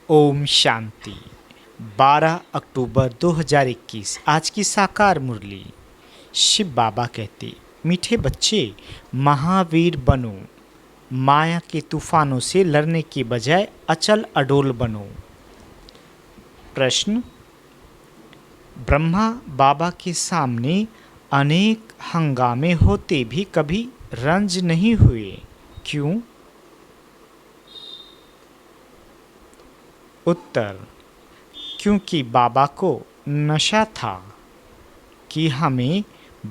ओम शांति। 12 अक्टूबर 2021 आज की साकार मुरली। शिव बाबा कहते, मीठे बच्चे महावीर बनो, माया के तूफानों से लड़ने के बजाय अचल अडोल बनो। प्रश्न, ब्रह्मा बाबा के सामने अनेक हंगामे होते भी कभी रंज नहीं हुए, क्यों? उत्तर, क्योंकि बाबा को नशा था कि हमें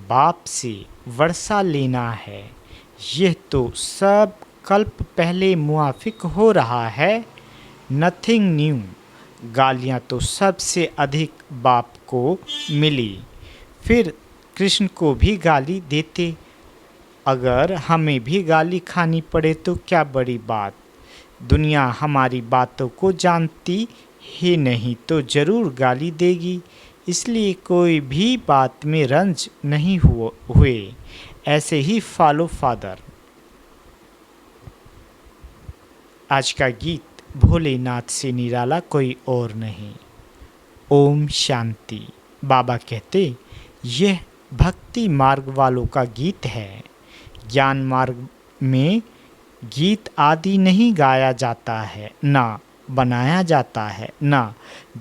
बाप से वर्षा लेना है। यह तो सब कल्प पहले मुआफिक हो रहा है, नथिंग न्यू। गालियाँ तो सबसे अधिक बाप को मिली, फिर कृष्ण को भी गाली देते। अगर हमें भी गाली खानी पड़े तो क्या बड़ी बात। दुनिया हमारी बातों को जानती ही नहीं तो जरूर गाली देगी, इसलिए कोई भी बात में रंज नहीं हुए। ऐसे ही फॉलो फादर। आज का गीत भोलेनाथ से निराला कोई और नहीं। ओम शांति। बाबा कहते, यह भक्ति मार्ग वालों का गीत है। ज्ञान मार्ग में गीत आदि नहीं गाया जाता है, ना बनाया जाता है, ना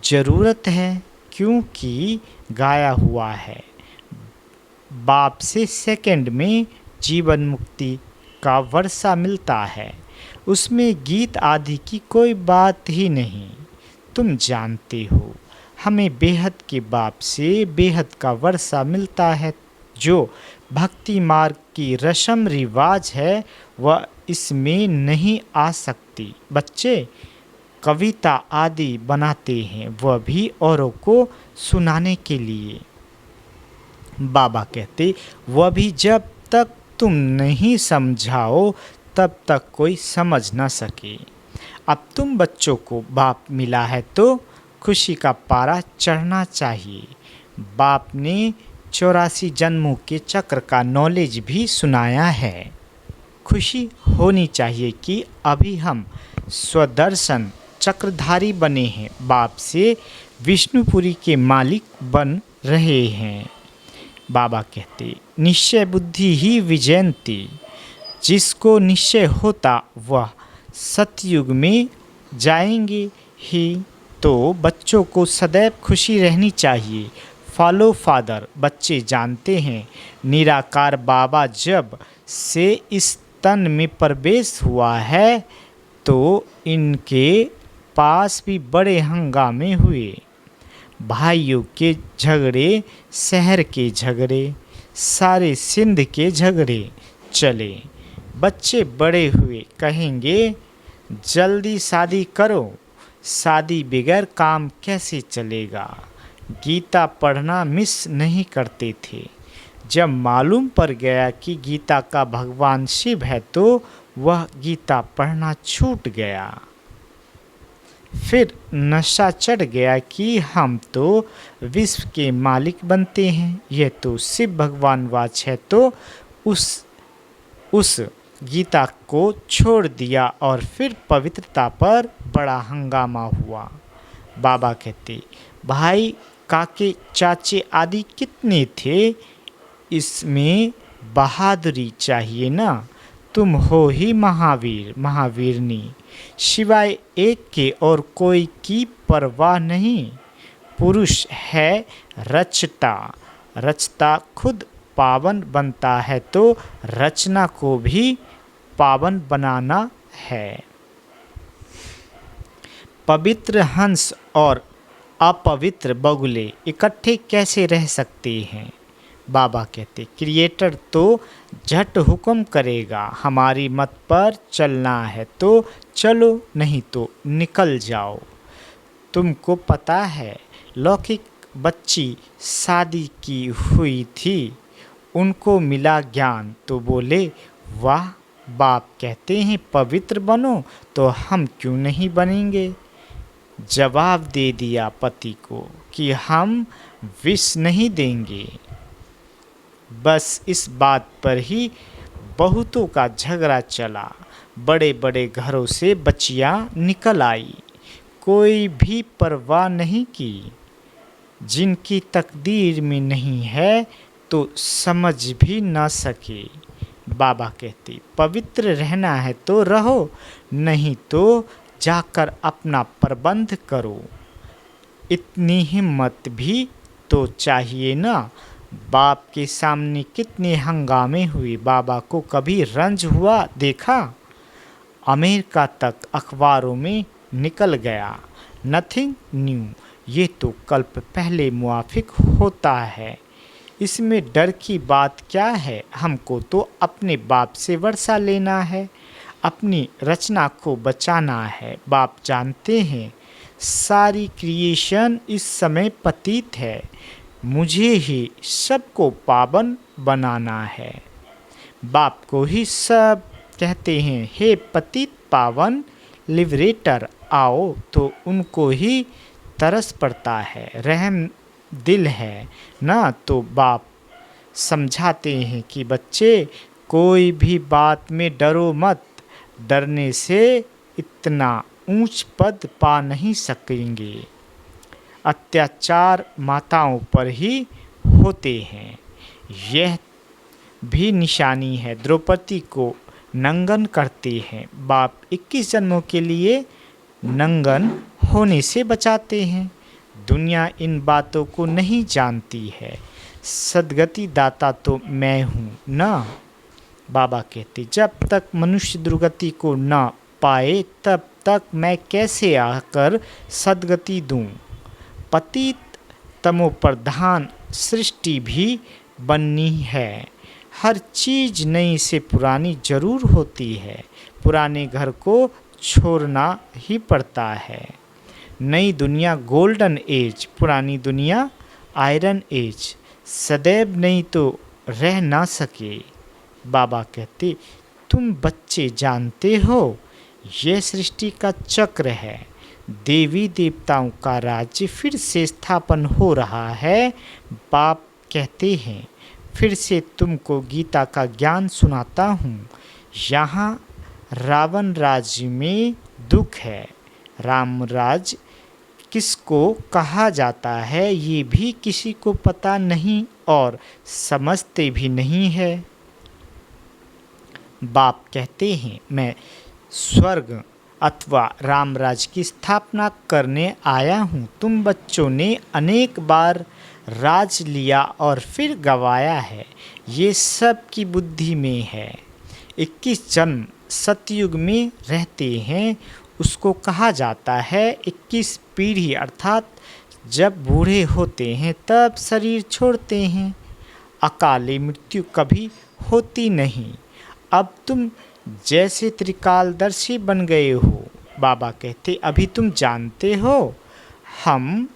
जरूरत है, क्योंकि गाया हुआ है। बाप से सेकंड में जीवन मुक्ति का वर्षा मिलता है, उसमें गीत आदि की कोई बात ही नहीं। तुम जानते हो, हमें बेहद के बाप से बेहद का वर्षा मिलता है। जो भक्ति मार्ग की रस्म रिवाज है वह इसमें नहीं आ सकती। बच्चे कविता आदि बनाते हैं, वह भी औरों को सुनाने के लिए। बाबा कहते, वह भी जब तक तुम नहीं समझाओ तब तक कोई समझ न सके। अब तुम बच्चों को बाप मिला है तो खुशी का पारा चढ़ना चाहिए। बाप ने 84 जन्मों के चक्र का नॉलेज भी सुनाया है। खुशी होनी चाहिए कि अभी हम स्वदर्शन चक्रधारी बने हैं, बाप से विष्णुपुरी के मालिक बन रहे हैं। बाबा कहते, निश्चय बुद्धि ही विजयंती। जिसको निश्चय होता वह सतयुग में जाएंगे ही। तो बच्चों को सदैव खुशी रहनी चाहिए। Follow father. बच्चे जानते हैं, निराकार बाबा जब से इस तन में प्रवेश हुआ है तो इनके पास भी बड़े हंगामे हुए। भाइयों के झगड़े, शहर के झगड़े, सारे सिंध के झगड़े चले। बच्चे बड़े हुए कहेंगे, जल्दी शादी करो, शादी बगैर काम कैसे चलेगा। गीता पढ़ना मिस नहीं करते थे। जब मालूम पड़ गया कि गीता का भगवान शिव है तो वह गीता पढ़ना छूट गया। फिर नशा चढ़ गया कि हम तो विश्व के मालिक बनते हैं, यह तो शिव भगवान वाच है। तो उस गीता को छोड़ दिया और फिर पवित्रता पर बड़ा हंगामा हुआ। बाबा कहते, भाई काके चाचे आदि कितने थे, इसमें बहादुरी चाहिए ना। तुम हो ही महावीर महावीरनी, सिवाय एक के और कोई की परवाह नहीं। पुरुष है रचता, रचता खुद पावन बनता है तो रचना को भी पावन बनाना है। पवित्र हंस और अपवित्र बगुले इकट्ठे कैसे रह सकते हैं। बाबा कहते, क्रिएटर तो झट हुक्म करेगा, हमारी मत पर चलना है तो चलो, नहीं तो निकल जाओ। तुमको पता है, लौकिक बच्ची शादी की हुई थी, उनको मिला ज्ञान तो बोले, वाह, बाप कहते हैं पवित्र बनो तो हम क्यों नहीं बनेंगे। जवाब दे दिया पति को कि हम विष नहीं देंगे। बस इस बात पर ही बहुतों का झगड़ा चला। बड़े बड़े घरों से बच्चियां निकल आई, कोई भी परवाह नहीं की। जिनकी तकदीर में नहीं है तो समझ भी ना सके। बाबा कहते, पवित्र रहना है तो रहो, नहीं तो जाकर अपना प्रबंध करो। इतनी हिम्मत भी तो चाहिए ना। बाप के सामने कितने हंगामे हुए, बाबा को कभी रंज हुआ देखा? अमेरिका तक अखबारों में निकल गया, नथिंग न्यू, ये तो कल्प पहले मुआफिक होता है। इसमें डर की बात क्या है? हमको तो अपने बाप से वर्षा लेना है, अपनी रचना को बचाना है। बाप जानते हैं सारी क्रिएशन इस समय पतित है, मुझे ही सबको पावन बनाना है। बाप को ही सब कहते हैं, हे पतित पावन लिबरेटर, आओ तो उनको ही तरस पड़ता है, रहम दिल है ना। तो बाप समझाते हैं कि बच्चे, कोई भी बात में डरो मत, डरने से इतना ऊंच पद पा नहीं सकेंगे। अत्याचार माताओं पर ही होते हैं, यह भी निशानी है। द्रौपदी को नंगन करते हैं, बाप 21 जन्मों के लिए नंगन होने से बचाते हैं। दुनिया इन बातों को नहीं जानती है, सद्गति दाता तो मैं हूँ ना। बाबा कहते, जब तक मनुष्य दुर्गति को न पाए तब तक मैं कैसे आकर सद्गति दूँ। पतित तमोप्रधान सृष्टि भी बननी है, हर चीज़ नई से पुरानी जरूर होती है, पुराने घर को छोड़ना ही पड़ता है। नई दुनिया गोल्डन एज, पुरानी दुनिया आयरन एज, सदैव नहीं तो रह ना सके। बाबा कहते, तुम बच्चे जानते हो यह सृष्टि का चक्र है, देवी देवताओं का राज्य फिर से स्थापन हो रहा है। बाप कहते हैं, फिर से तुमको गीता का ज्ञान सुनाता हूँ। यहाँ रावण राज्य में दुख है, राम राज किसको कहा जाता है ये भी किसी को पता नहीं और समझते भी नहीं है। बाप कहते हैं, मैं स्वर्ग अथवा रामराज की स्थापना करने आया हूँ। तुम बच्चों ने अनेक बार राज लिया और फिर गवाया है, ये सब की बुद्धि में है। 21 जन्म सतयुग में रहते हैं, उसको कहा जाता है 21 पीढ़ी, अर्थात जब बूढ़े होते हैं तब शरीर छोड़ते हैं। अकाले मृत्यु कभी होती नहीं। अब तुम जैसे त्रिकालदर्शी बन गए हो। बाबा कहते, अभी तुम जानते हो हम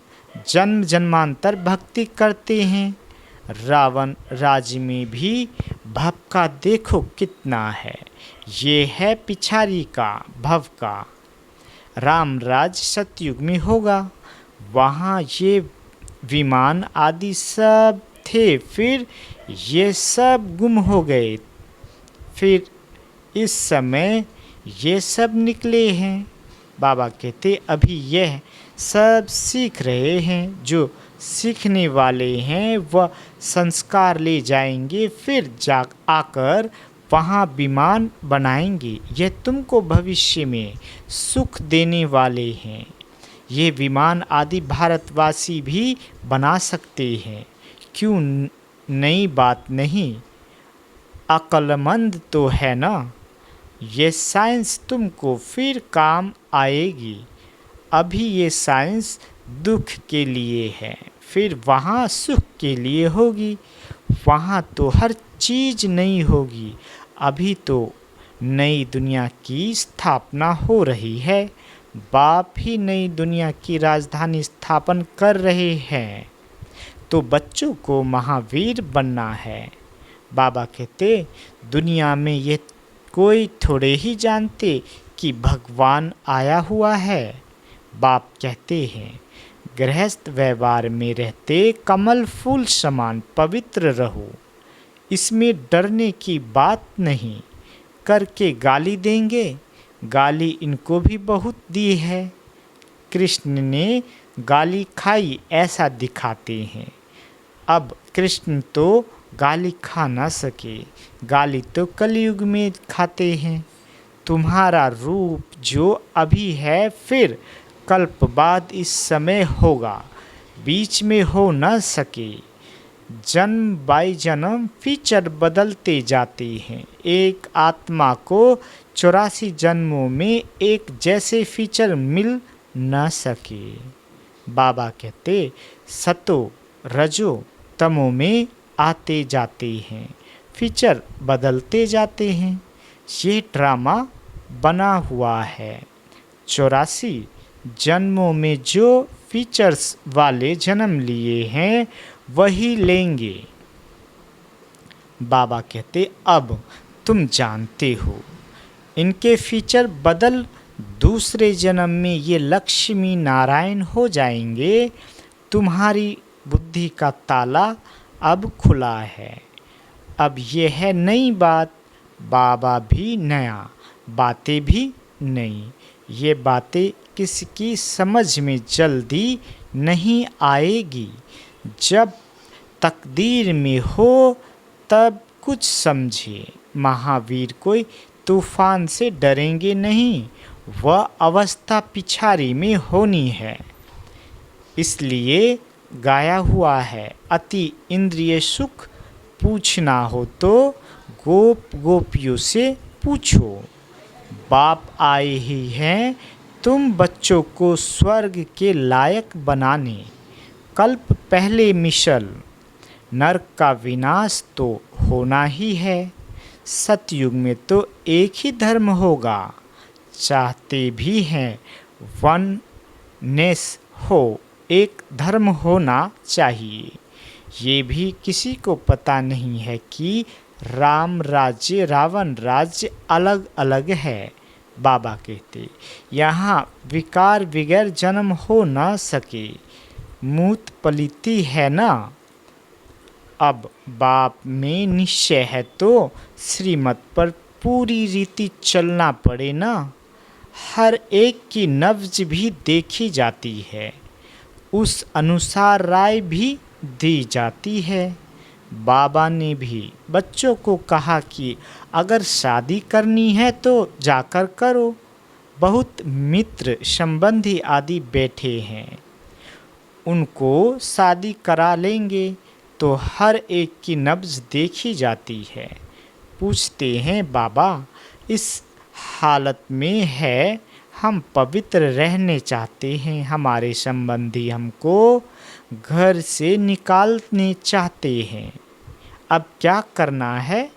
जन्म जन्मांतर भक्ति करते हैं। रावण राज्य में भी भव का देखो कितना है, ये है पिछारी का भव का। राम राज सतयुग में होगा, वहाँ ये विमान आदि सब थे, फिर ये सब गुम हो गए, फिर इस समय ये सब निकले हैं। बाबा कहते, अभी यह सब सीख रहे हैं, जो सीखने वाले हैं वह संस्कार ले जाएंगे, फिर जा आकर वहाँ विमान बनाएंगे। यह तुमको भविष्य में सुख देने वाले हैं। ये विमान आदि भारतवासी भी बना सकते हैं, क्यों नई बात नहीं, अक्लमंद तो है ना। ये साइंस तुमको फिर काम आएगी। अभी ये साइंस दुख के लिए है, फिर वहाँ सुख के लिए होगी। वहाँ तो हर चीज़ नई होगी। अभी तो नई दुनिया की स्थापना हो रही है, बाप ही नई दुनिया की राजधानी स्थापन कर रहे हैं। तो बच्चों को महावीर बनना है। बाबा कहते, दुनिया में ये कोई थोड़े ही जानते कि भगवान आया हुआ है। बाप कहते हैं, गृहस्थ व्यवहार में रहते कमल फूल समान पवित्र रहो। इसमें डरने की बात नहीं। करके गाली देंगे, गाली इनको भी बहुत दी है। कृष्ण ने गाली खाई ऐसा दिखाते हैं। अब कृष्ण तो गाली खा ना सके, गाली तो कलयुग में खाते हैं। तुम्हारा रूप जो अभी है फिर कल्प बाद इस समय होगा, बीच में हो न सके। जन्म बाय जन्म फीचर बदलते जाते हैं। एक आत्मा को 84 जन्मों में एक जैसे फीचर मिल न सके। बाबा कहते सतो रजो तमो में आते जाते हैं, फीचर बदलते जाते हैं। ये ड्रामा बना हुआ है। 84 जन्मों में जो फीचर्स वाले जन्म लिए हैं वही लेंगे। बाबा कहते अब तुम जानते हो इनके फीचर बदल दूसरे जन्म में ये लक्ष्मी नारायण हो जाएंगे। तुम्हारी बुद्धि का ताला अब खुला है। अब ये है नई बात, बाबा भी नया, बातें भी नई। ये बातें किसकी समझ में जल्दी नहीं आएगी। जब तकदीर में हो तब कुछ समझे। महावीर कोई तूफान से डरेंगे नहीं, वह अवस्था पिछाड़ी में होनी है। इसलिए गाया हुआ है अति इंद्रिय सुख पूछना हो तो गोप गोपियों से पूछो। बाप आए ही हैं तुम बच्चों को स्वर्ग के लायक बनाने। कल्प पहले मिशल, नरक का विनाश तो होना ही है। सतयुग में तो एक ही धर्म होगा, चाहते भी हैं वननेस हो, एक धर्म होना चाहिए। ये भी किसी को पता नहीं है कि राम राज्य रावण राज्य अलग अलग है। बाबा कहते यहाँ विकार बगैर जन्म हो न सके, मूत पलिती है ना। अब बाप में निश्चय है तो श्रीमत पर पूरी रीति चलना पड़े ना। हर एक की नब्ज भी देखी जाती है, उस अनुसार राय भी दी जाती है। बाबा ने भी बच्चों को कहा कि अगर शादी करनी है तो जाकर करो। बहुत मित्र संबंधी आदि बैठे हैं, उनको शादी करा लेंगे। तो हर एक की नब्ज देखी जाती है। पूछते हैं बाबा इस हालत में है, हम पवित्र रहने चाहते हैं, हमारे संबंधी हमको घर से निकालने चाहते हैं, अब क्या करना है।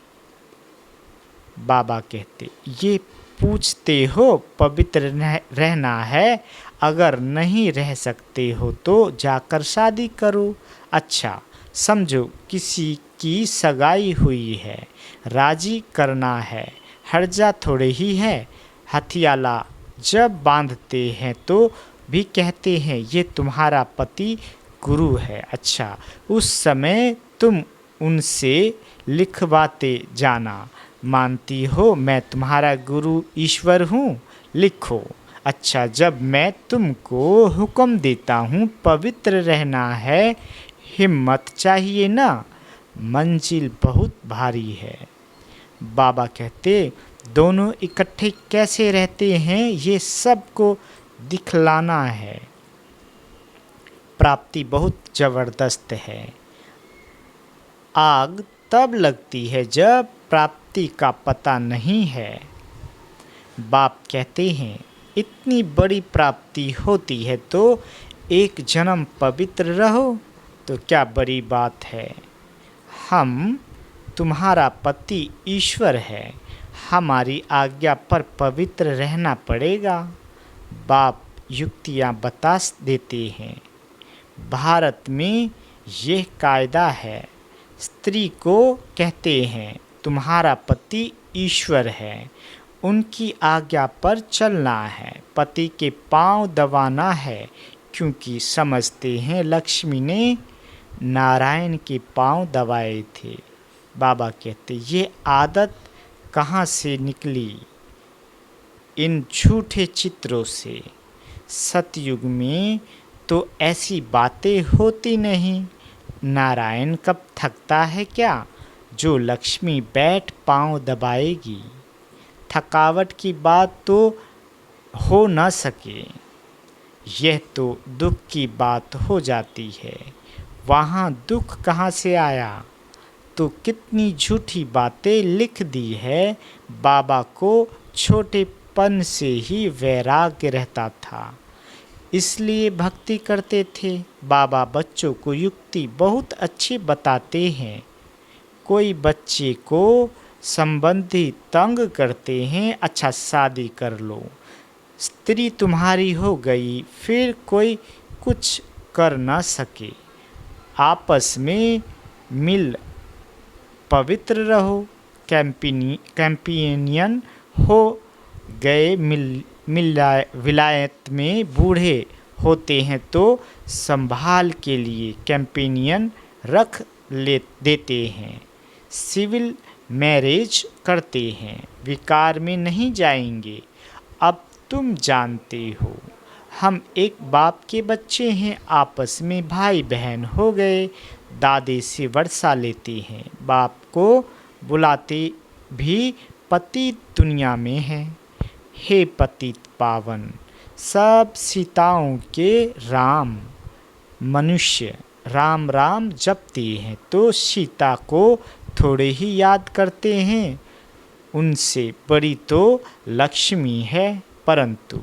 बाबा कहते ये पूछते हो पवित्र रहना है, अगर नहीं रह सकते हो तो जाकर शादी करो। अच्छा समझो किसी की सगाई हुई है, राजी करना है, हर्जा थोड़े ही है। हथियाला जब बांधते हैं तो भी कहते हैं ये तुम्हारा पति गुरु है। अच्छा उस समय तुम उनसे लिखवाते जाना, मानती हो मैं तुम्हारा गुरु ईश्वर हूँ, लिखो। अच्छा जब मैं तुमको हुक्म देता हूँ पवित्र रहना है, हिम्मत चाहिए ना, मंजिल बहुत भारी है। बाबा कहते दोनों इकट्ठे कैसे रहते हैं ये सबको दिखलाना है। प्राप्ति बहुत ज़बरदस्त है। आग तब लगती है जब प्राप्ति का पता नहीं है। बाप कहते हैं इतनी बड़ी प्राप्ति होती है तो एक जन्म पवित्र रहो तो क्या बड़ी बात है। हम तुम्हारा पति ईश्वर है, हमारी आज्ञा पर पवित्र रहना पड़ेगा। बाप युक्तियाँ बता देते हैं। भारत में यह कायदा है, स्त्री को कहते हैं तुम्हारा पति ईश्वर है, उनकी आज्ञा पर चलना है, पति के पांव दबाना है, क्योंकि समझते हैं लक्ष्मी ने नारायण के पांव दबाए थे। बाबा कहते ये आदत कहाँ से निकली? इन झूठे चित्रों से। सतयुग में तो ऐसी बातें होती नहीं। नारायण कब थकता है क्या जो लक्ष्मी बैठ पांव दबाएगी? थकावट की बात तो हो न सके, यह तो दुख की बात हो जाती है। वहाँ दुख कहाँ से आया? तो कितनी झूठी बातें लिख दी है। बाबा को छोटेपन से ही वैराग्य रहता था, इसलिए भक्ति करते थे। बाबा बच्चों को युक्ति बहुत अच्छी बताते हैं। कोई बच्चे को संबंधी तंग करते हैं, अच्छा शादी कर लो, स्त्री तुम्हारी हो गई, फिर कोई कुछ कर ना सके। आपस में मिल पवित्र रहो, कैंपियन हो गए। विलायत में बूढ़े होते हैं तो संभाल के लिए कैंपियन रख ले देते हैं। सिविल मैरिज करते हैं, विकार में नहीं जाएंगे। अब तुम जानते हो हम एक बाप के बच्चे हैं, आपस में भाई बहन हो गए। दादे से वर्षा लेते हैं, बाप को बुलाते भी पतित दुनिया में है। हे पतित पावन, सब सीताओं के राम। मनुष्य राम राम जपते हैं तो सीता को थोड़े ही याद करते हैं। उनसे बड़ी तो लक्ष्मी है, परंतु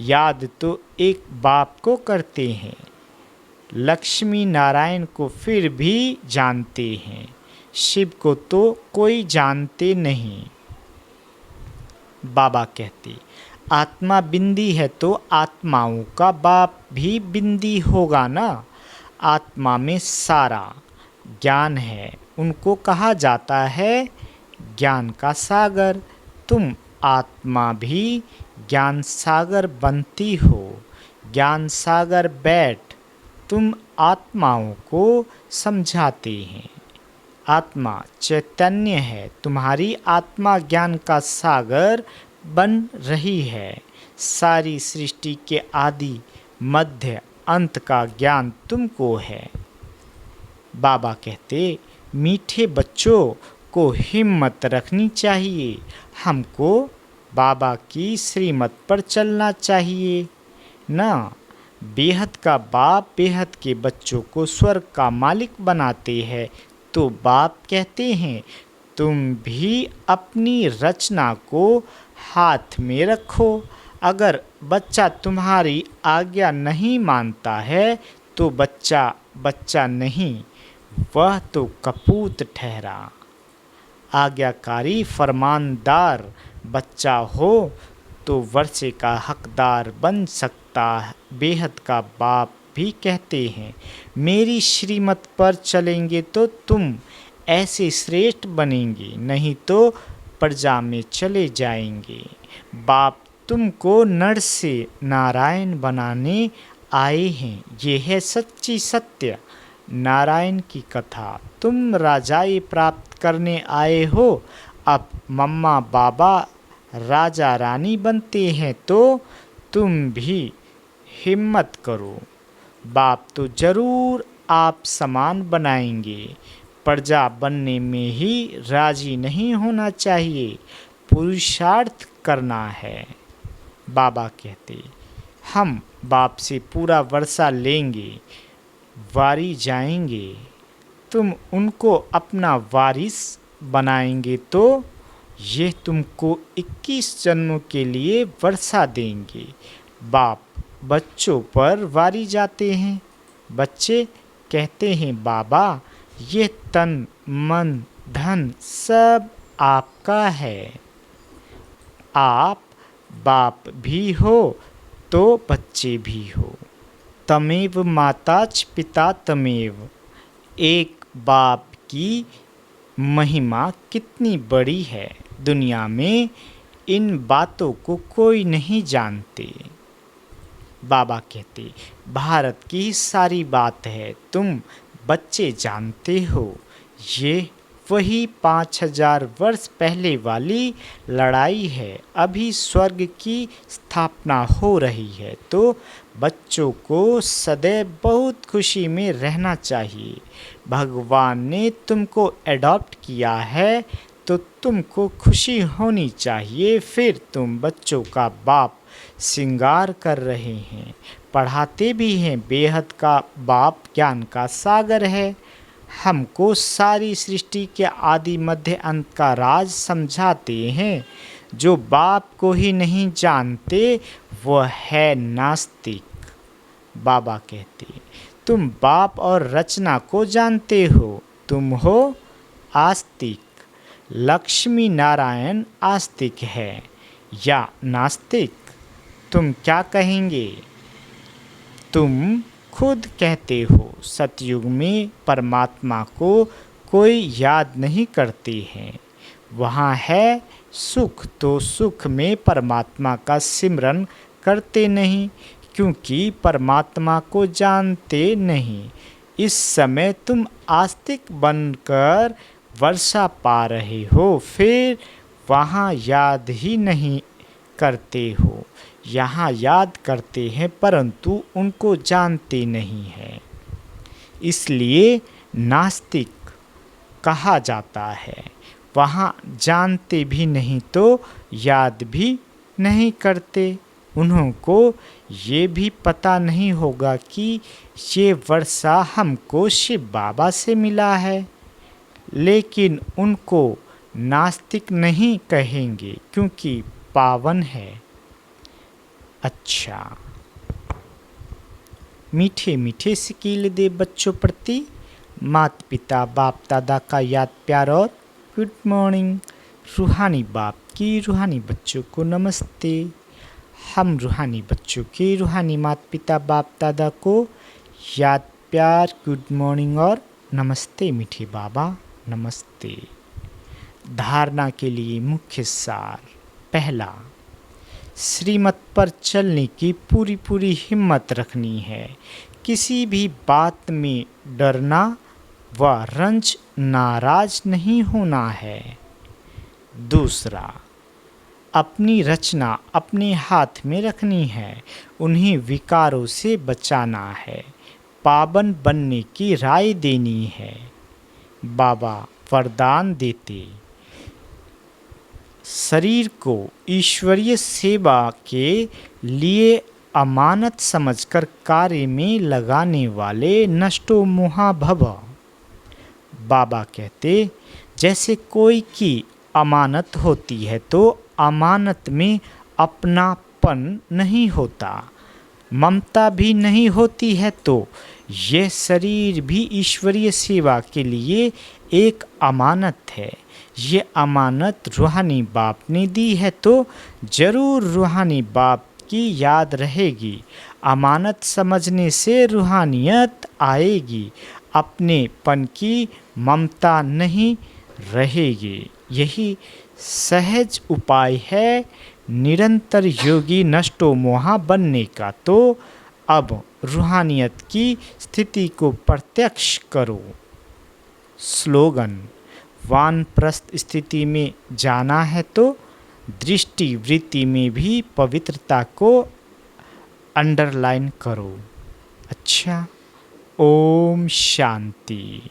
याद तो एक बाप को करते हैं। लक्ष्मी नारायण को फिर भी जानते हैं, शिव को तो कोई जानते नहीं। बाबा कहते आत्मा बिंदी है तो आत्माओं का बाप भी बिंदी होगा ना। आत्मा में सारा ज्ञान है, उनको कहा जाता है ज्ञान का सागर। तुम आत्मा भी ज्ञान सागर बनती हो। ज्ञान सागर बैठ तुम आत्माओं को समझाते हैं। आत्मा चैतन्य है, तुम्हारी आत्मा ज्ञान का सागर बन रही है। सारी सृष्टि के आदि मध्य अंत का ज्ञान तुमको है। बाबा कहते मीठे बच्चों को हिम्मत रखनी चाहिए। हमको बाबा की श्रीमत पर चलना चाहिए ना। बेहद का बाप बेहद के बच्चों को स्वर्ग का मालिक बनाते हैं, तो बाप कहते हैं तुम भी अपनी रचना को हाथ में रखो। अगर बच्चा तुम्हारी आज्ञा नहीं मानता है तो बच्चा नहीं, वह तो कपूत ठहरा। आज्ञाकारी फरमानदार बच्चा हो तो वर्षे का हकदार बन सकता है। बेहद का बाप भी कहते हैं मेरी श्रीमत पर चलेंगे तो तुम ऐसे श्रेष्ठ बनेंगे, नहीं तो प्रजा में चले जाएंगे। बाप तुमको नर से नारायण बनाने आए हैं, ये है सच्ची सत्य नारायण की कथा। तुम राजाई प्राप्त करने आए हो, अब मम्मा बाबा राजा रानी बनते हैं तो तुम भी हिम्मत करो। बाप तो जरूर आप समान बनाएंगे। प्रजा बनने में ही राजी नहीं होना चाहिए, पुरुषार्थ करना है। बाबा कहते हम बाप से पूरा वर्षा लेंगे, वारी जाएंगे। तुम उनको अपना वारिस बनाएंगे तो ये तुमको 21 जन्मों के लिए वर्षा देंगे। बाप बच्चों पर वारी जाते हैं। बच्चे कहते हैं बाबा ये तन मन धन सब आपका है। आप बाप भी हो तो बच्चे भी हो। तमेव माताच पिता तमेव। एक बाप की महिमा कितनी बड़ी है, दुनिया में इन बातों को कोई नहीं जानते। बाबा कहते भारत की सारी बात है, तुम बच्चे जानते हो। ये वही 5000 वर्ष पहले वाली लड़ाई है। अभी स्वर्ग की स्थापना हो रही है, तो बच्चों को सदैव बहुत खुशी में रहना चाहिए। भगवान ने तुमको एडॉप्ट किया है, तो तुमको खुशी होनी चाहिए। फिर तुम बच्चों का बाप श्रृंगार कर रहे हैं, पढ़ाते भी हैं। बेहद का बाप ज्ञान का सागर है। हमको सारी सृष्टि के आदि मध्य अंत का राज समझाते हैं। जो बाप को ही नहीं जानते वह है नास्तिक। बाबा कहते, तुम बाप और रचना को जानते हो, तुम हो आस्तिक। लक्ष्मी नारायण आस्तिक है या नास्तिक? तुम क्या कहेंगे? तुम खुद कहते हो सतयुग में परमात्मा को कोई याद नहीं करते हैं। वहाँ है सुख, तो सुख में परमात्मा का सिमरन करते नहीं, क्योंकि परमात्मा को जानते नहीं। इस समय तुम आस्तिक बनकर वर्षा पा रहे हो, फिर वहाँ याद ही नहीं करते हो। यहाँ याद करते हैं परंतु उनको जानते नहीं है, इसलिए नास्तिक कहा जाता है। वहाँ जानते भी नहीं तो याद भी नहीं करते। उनको ये भी पता नहीं होगा कि ये वर्षा हमको शिव बाबा से मिला है, लेकिन उनको नास्तिक नहीं कहेंगे क्योंकि पावन है। अच्छा, मीठे मीठे सिकील दे बच्चों प्रति माता पिता बाप दादा का याद प्यार और गुड मॉर्निंग। रूहानी बाप की रूहानी बच्चों को नमस्ते। हम रूहानी बच्चों के रूहानी माता पिता बाप दादा को याद प्यार गुड मॉर्निंग और नमस्ते मीठे बाबा नमस्ते। धारणा के लिए मुख्य सार। पहला, श्रीमत पर चलने की पूरी पूरी हिम्मत रखनी है। किसी भी बात में डरना व रंज नाराज नहीं होना है। दूसरा, अपनी रचना अपने हाथ में रखनी है, उन्हें विकारों से बचाना है, पावन बनने की राय देनी है। बाबा वरदान देते, शरीर को ईश्वरीय सेवा के लिए अमानत समझकर कार्य में लगाने वाले नष्टो मोहाभव। बाबा कहते, जैसे कोई की अमानत होती है तो अमानत में अपनापन नहीं होता, ममता भी नहीं होती है, तो यह शरीर भी ईश्वरीय सेवा के लिए एक अमानत है। ये अमानत रूहानी बाप ने दी है तो जरूर रूहानी बाप की याद रहेगी। अमानत समझने से रूहानियत आएगी, अपनेपन की ममता नहीं रहेगी। यही सहज उपाय है निरंतर योगी नष्टो मोहा बनने का। तो अब रूहानियत की स्थिति को प्रत्यक्ष करो। स्लोगन, वानप्रस्थ स्थिति में जाना है तो दृष्टि वृत्ति में भी पवित्रता को अंडरलाइन करो। अच्छा, ओम शांति।